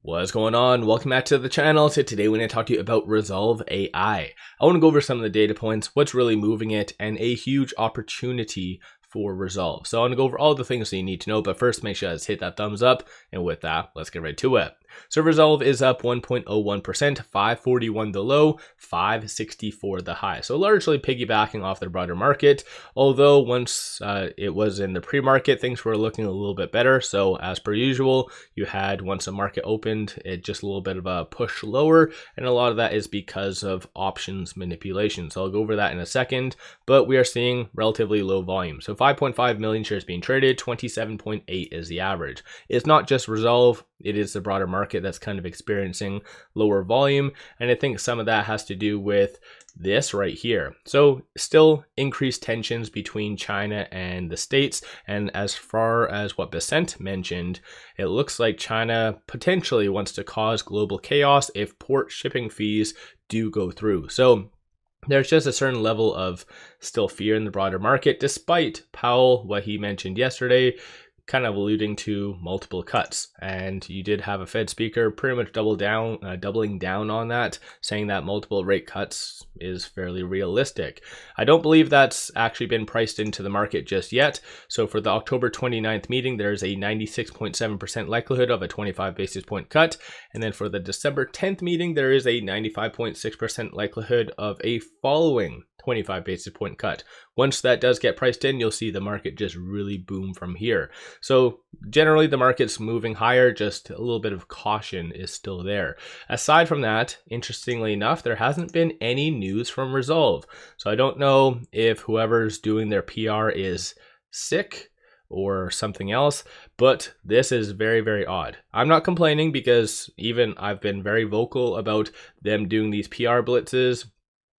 What's going on? Welcome back to the channel. So today we're going to talk to you about Rezolve AI. I want to go over some of the data points, what's really moving it, and a huge opportunity for Rezolve. So I want to go over all the things that you need to know, but first make sure to hit that thumbs up. And with that, let's get right to it. So Rezolve is up 1.01%, 541 the low, 564 the high. So largely piggybacking off the broader market, although once it was in the pre-market, things were looking a little bit better. So as per usual, you had, once the market opened, it just a little bit of a push lower, and a lot of that is because of options manipulation. So I'll go over that in a second, but we are seeing relatively low volume. So 5.5 million shares being traded, 27.8 is the average. It's not just Rezolve, it is the broader market that's kind of experiencing lower volume. And I think some of that has to do with this right here. So still increased tensions between China and the States. And as far as what 𝗪𝗧 mentioned, it looks like China potentially wants to cause global chaos if port shipping fees do go through. So there's just a certain level of still fear in the broader market, despite Powell, what he mentioned yesterday, kind of alluding to multiple cuts. And you did have a Fed speaker pretty much doubling down on that, saying that multiple rate cuts is fairly realistic. I don't believe that's actually been priced into the market just yet. So for the October 29th meeting, there's a 96.7% likelihood of a 25 basis point cut. And then for the December 10th meeting, there is a 95.6% likelihood of a following 25 basis point cut. Once that does get priced in, you'll see the market just really boom from here. So generally the market's moving higher, just a little bit of caution is still there. Aside from that, interestingly enough, there hasn't been any news from Rezolve. So I don't know if whoever's doing their PR is sick or something else, but this is very, very odd. I'm not complaining because even I've been very vocal about them doing these PR blitzes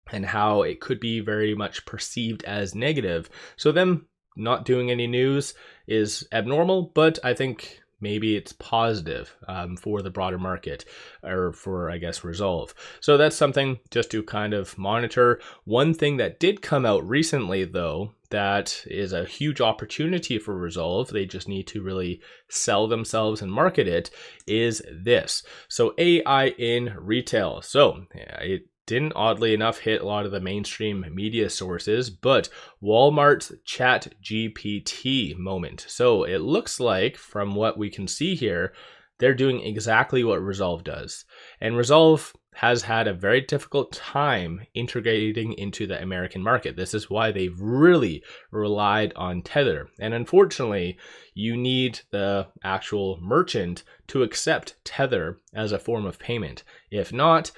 and how it could be very much perceived as negative. So them not doing any news is abnormal, but I think maybe it's positive for the broader market, or for, I guess, Rezolve. So that's something just to kind of monitor. One thing that did come out recently, though, that is a huge opportunity for Rezolve, they just need to really sell themselves and market it, is this. So AI in retail. So it didn't, oddly enough, hit a lot of the mainstream media sources, but Walmart's ChatGPT moment. So it looks like, from what we can see here, they're doing exactly what Rezolve does. And Rezolve has had a very difficult time integrating into the American market. This is why they've really relied on Tether. And unfortunately, you need the actual merchant to accept Tether as a form of payment. If not,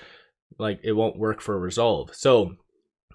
like, it won't work for Rezolve. So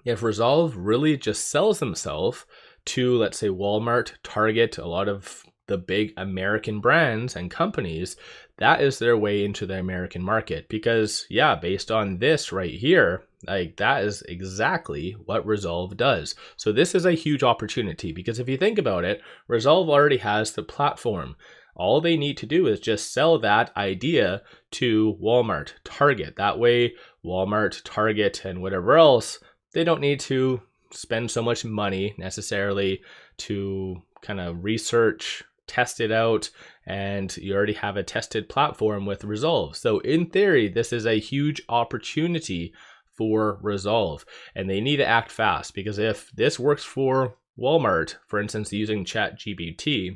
if Rezolve really just sells themselves to, let's say, Walmart, Target, a lot of the big American brands and companies, that is their way into the American market. Because yeah, based on this right here, like, that is exactly what Rezolve does. So this is a huge opportunity, because if you think about it, Rezolve already has the platform. All they need to do is just sell that idea to Walmart, Target. That way, Walmart, Target, and whatever else, they don't need to spend so much money necessarily to kind of research, test it out, and you already have a tested platform with Rezolve. So in theory, this is a huge opportunity for Rezolve, and they need to act fast, because if this works for Walmart, for instance, using ChatGPT,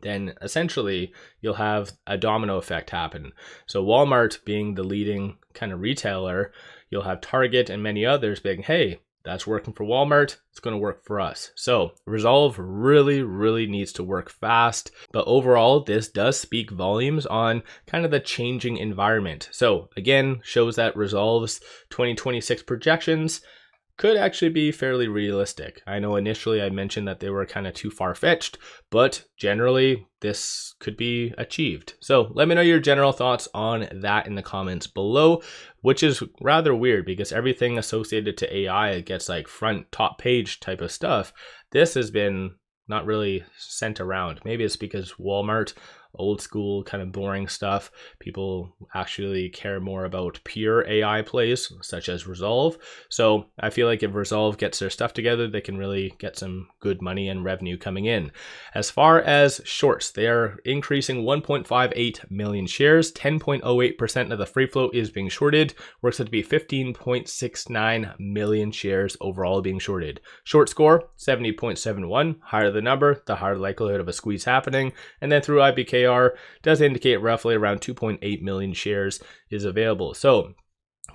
then essentially you'll have a domino effect happen. So Walmart being the leading kind of retailer, you'll have Target and many others being, hey, that's working for Walmart, it's going to work for us. So Rezolve really, really needs to work fast. But overall, this does speak volumes on kind of the changing environment. So again, shows that Rezolve's 2026 projections could actually be fairly realistic. I know initially I mentioned that they were kind of too far-fetched, but generally this could be achieved. So let me know your general thoughts on that in the comments below, which is rather weird because everything associated to AI gets like front top page type of stuff. This has been not really sent around. Maybe it's because Walmart old school kind of boring stuff. People actually care more about pure AI plays such as Rezolve. So I feel like if Rezolve gets their stuff together, they can really get some good money and revenue coming in. As far as shorts, they are increasing 1.58 million shares. 10.08% of the free float is being shorted. Works out to be 15.69 million shares overall being shorted. Short score 70.71. Higher the number, the higher the likelihood of a squeeze happening. And then through IBKR does indicate roughly around 2.8 million shares is available. So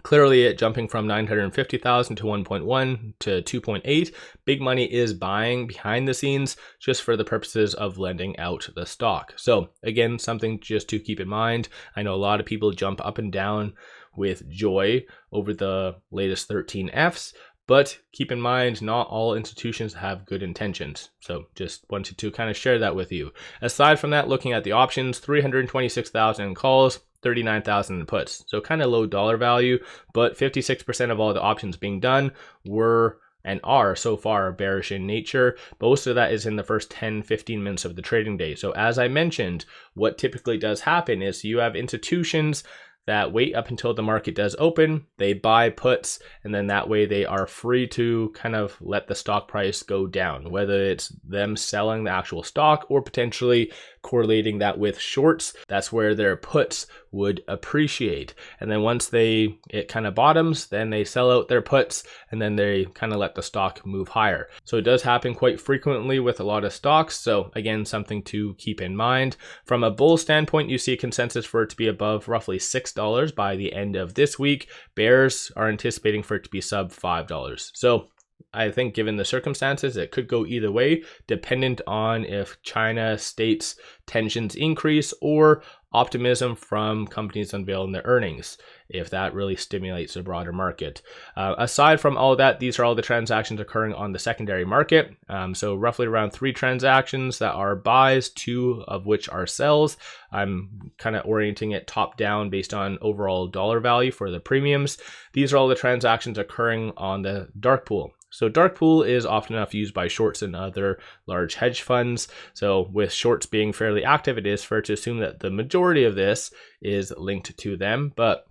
clearly it jumping from 950,000 to 1.1 to 2.8. Big money is buying behind the scenes just for the purposes of lending out the stock. So again, something just to keep in mind. I know a lot of people jump up and down with joy over the latest 13Fs, but keep in mind, not all institutions have good intentions. So just wanted to kind of share that with you. Aside from that, looking at the options, 326,000 in calls, 39,000 in puts. So kind of low dollar value, but 56% of all the options being done were and are so far bearish in nature. Most of that is in the first 10-15 minutes of the trading day. So as I mentioned, what typically does happen is you have institutions that wait up until the market does open, they buy puts, and then that way they are free to kind of let the stock price go down, whether it's them selling the actual stock or potentially correlating that with shorts. That's where their puts would appreciate. And then once it kind of bottoms, then they sell out their puts and then they kind of let the stock move higher. So it does happen quite frequently with a lot of stocks. So again, something to keep in mind. From a bull standpoint, you see a consensus for it to be above roughly $6 by the end of this week. Bears are anticipating for it to be sub $5. So I think given the circumstances, it could go either way, dependent on if China states tensions increase or optimism from companies unveiling their earnings, if that really stimulates the broader market. Aside from all that, these are all the transactions occurring on the secondary market. So roughly around 3 transactions that are buys, 2 of which are sells. I'm kind of orienting it top down based on overall dollar value for the premiums. These are all the transactions occurring on the dark pool. So dark pool is often enough used by shorts and other large hedge funds. So with shorts being fairly active, it is fair to assume that the majority of this is linked to them. But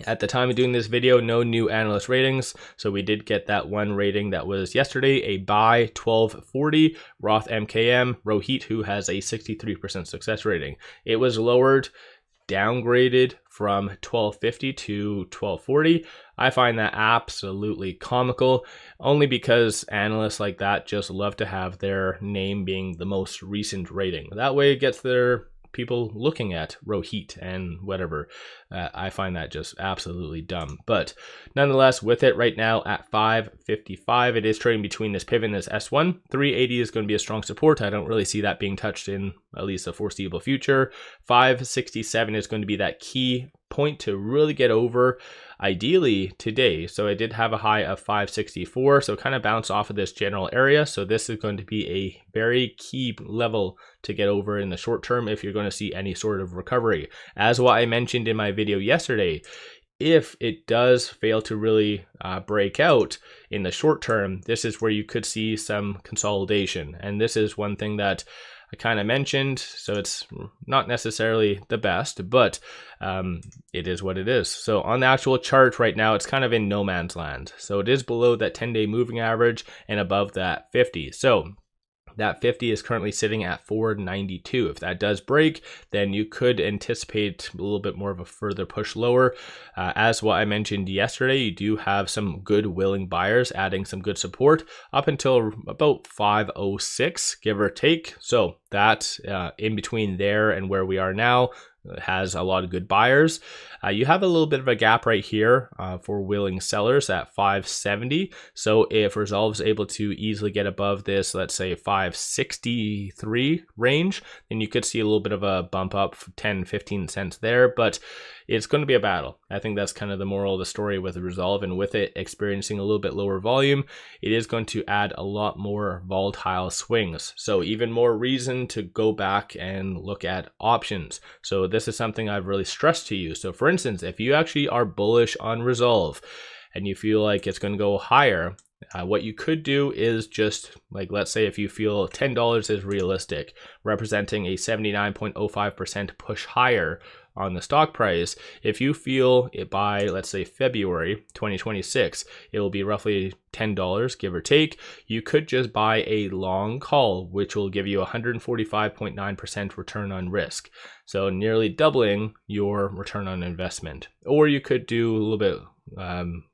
at the time of doing this video, no new analyst ratings. So we did get that one rating that was yesterday, a buy 1240, Roth MKM, Rohit, who has a 63% success rating. It was lowered, downgraded from 1250 to 1240. I find that absolutely comical, only because analysts like that just love to have their name being the most recent rating. That way it gets their people looking at Rohit and whatever. I find that just absolutely dumb. But nonetheless, with it right now at 555, it is trading between this pivot and this S1. 380 is going to be a strong support. I don't really see that being touched in at least the foreseeable future. 567 is going to be that key point to really get over, ideally today. So I did have a high of 564, so kind of bounce off of this general area. So this is going to be a very key level to get over in the short term if you're going to see any sort of recovery. As what I mentioned in my video yesterday, if it does fail to really break out in the short term, this is where you could see some consolidation. And this is one thing that I kind of mentioned, so it's not necessarily the best, but it is what it is. So on the actual chart right now, it's kind of in no man's land. So it is below that 10-day moving average and above that 50. So that 50 is currently sitting at 492. If that does break, then you could anticipate a little bit more of a further push lower. As what I mentioned yesterday, you do have some good willing buyers adding some good support up until about 506, give or take. So that in between there and where we are now has a lot of good buyers. You have a little bit of a gap right here for willing sellers at 570. So if Rezolve is able to easily get above this, let's say 563 range, then you could see a little bit of a bump up, 10-15 cents there, but it's going to be a battle. I think that's kind of the moral of the story with Rezolve, and with it experiencing a little bit lower volume, it is going to add a lot more volatile swings. So even more reason to go back and look at options. So this is something I've really stressed to you. So for instance, if you actually are bullish on Rezolve and you feel like it's going to go higher, what you could do is just, like, let's say if you feel $10 is realistic, representing a 79.05% push higher on the stock price. If you feel it by, let's say, February 2026, it will be roughly $10, give or take, you could just buy a long call, which will give you 145.9% return on risk. So nearly doubling your return on investment. Or you could do a little bit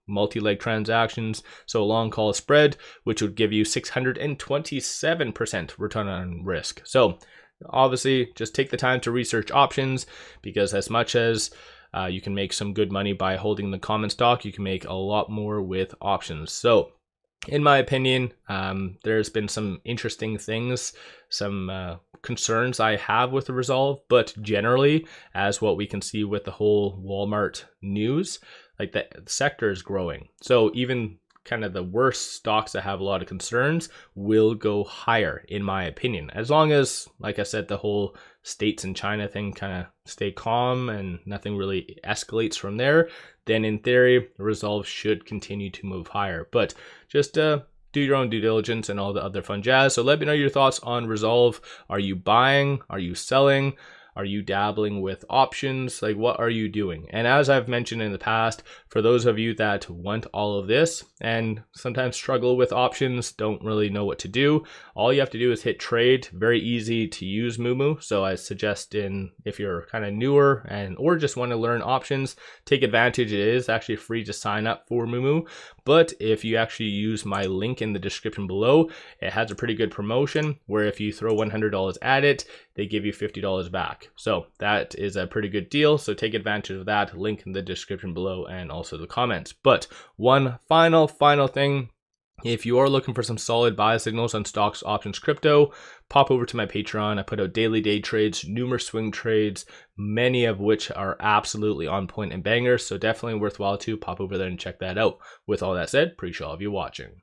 multi-leg transactions, so a long call spread, which would give you 627% return on risk. So obviously, just take the time to research options, because as much as you can make some good money by holding the common stock, you can make a lot more with options. So in my opinion, there's been some interesting things, some concerns I have with the Rezolve, but generally, as what we can see with the whole Walmart news, like the sector is growing. So even kind of the worst stocks that have a lot of concerns will go higher, in my opinion, as long as, like I said, the whole states and China thing kind of stay calm and nothing really escalates from there. Then in theory, Rezolve should continue to move higher. But just do your own due diligence and all the other fun jazz. So let me know your thoughts on Rezolve. Are you buying? Are you selling? Are you dabbling with options? Like, what are you doing? And as I've mentioned in the past, for those of you that want all of this and sometimes struggle with options, don't really know what to do, all you have to do is hit trade. Very easy to use Moomoo. So I suggest, if you're kind of newer or just want to learn options, take advantage. It is actually free to sign up for Moomoo. But if you actually use my link in the description below, it has a pretty good promotion where if you throw $100 at it, they give you $50 back. So that is a pretty good deal. So take advantage of that. Link in the description below and also the comments. But one final thing. If you are looking for some solid buy signals on stocks, options, crypto, pop over to my Patreon. I put out daily day trades, numerous swing trades, many of which are absolutely on point and bangers. So definitely worthwhile to pop over there and check that out. With all that said, appreciate all of you watching.